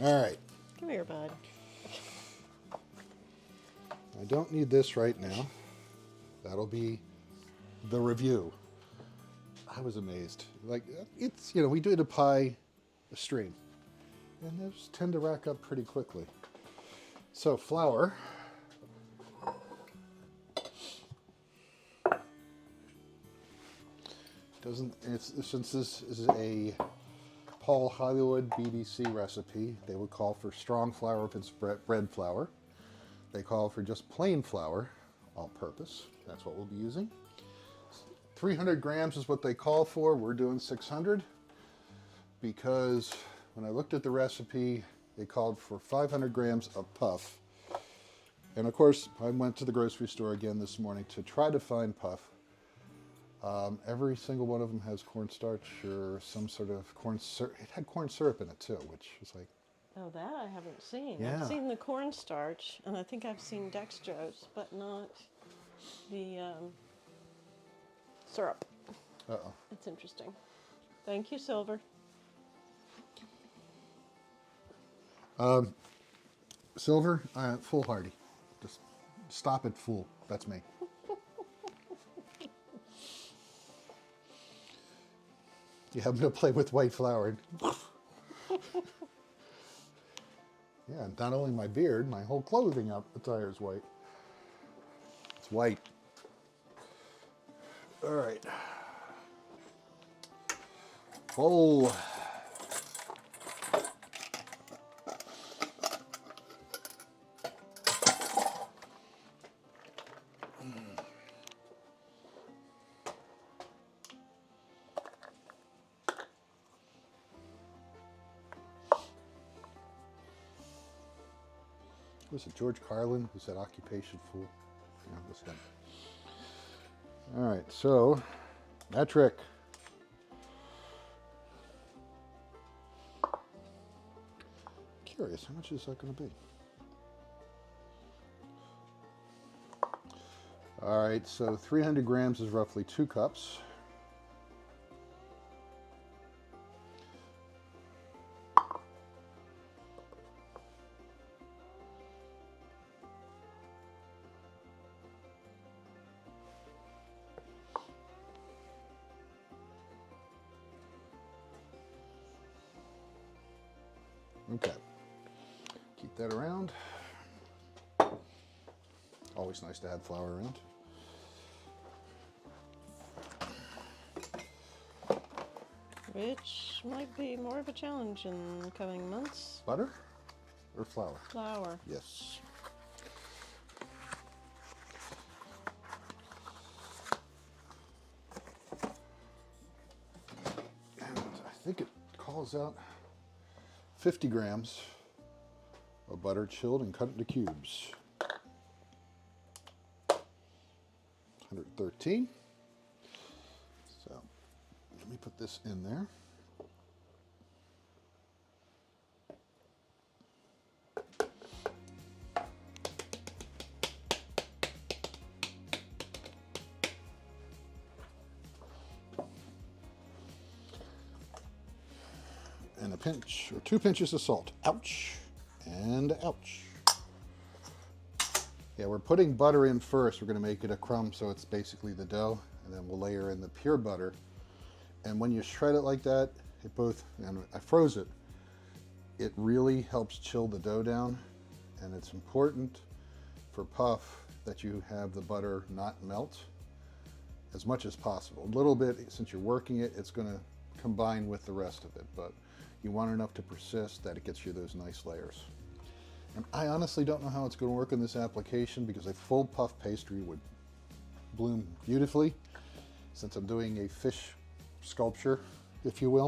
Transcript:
All right. Come here, bud. I don't need this right now. That'll be the review. I was amazed. Like, it's, you know, we did a pie stream, and those tend to rack up pretty quickly. So, flour. Since this is a Paul Hollywood BBC recipe, they would call for strong flour if it's bread flour. They call for just plain flour, all-purpose. That's what we'll be using. 300 grams is what they call for. We're doing 600 because when I looked at the recipe, they called for 500 grams of puff. And of course, I went to the grocery store again this morning to try to find puff. Every single one of them has cornstarch or some sort of corn syrup. It had corn syrup in it too, which was like... Oh, that I haven't seen. Yeah. I've seen the cornstarch, and I think I've seen dextrose, but not the syrup. Uh-oh. That's interesting. Thank you, Silver. Silver, foolhardy. Just stop it, fool. That's me. You have to play with white flour. Yeah, not only my beard, my whole clothing attire is white. It's white. All right. Bowl. Was it George Carlin who said occupation fool? Yeah, it was him. All right, so metric. Curious, how much is that going to be? All right, so 300 grams is roughly 2 cups. Okay, keep that around. Always nice to have flour around. Which might be more of a challenge in coming months. Butter or flour? Flour. Yes. And I think it calls out 50 grams of butter chilled and cut into cubes. 113. So let me put this in there. And a pinch or 2 pinches of salt. Ouch and ouch. Yeah, we're putting butter in first. We're going to make it a crumb so it's basically the dough, and then we'll layer in the pure butter. And when you shred it like that, it both, and I froze it, it really helps chill the dough down. And it's important for puff that you have the butter not melt as much as possible. A little bit, since you're working it, it's going to combine with the rest of it, but you want enough to persist that it gets you those nice layers. And I honestly don't know how it's going to work in this application because a full puff pastry would bloom beautifully since I'm doing a fish sculpture, if you will.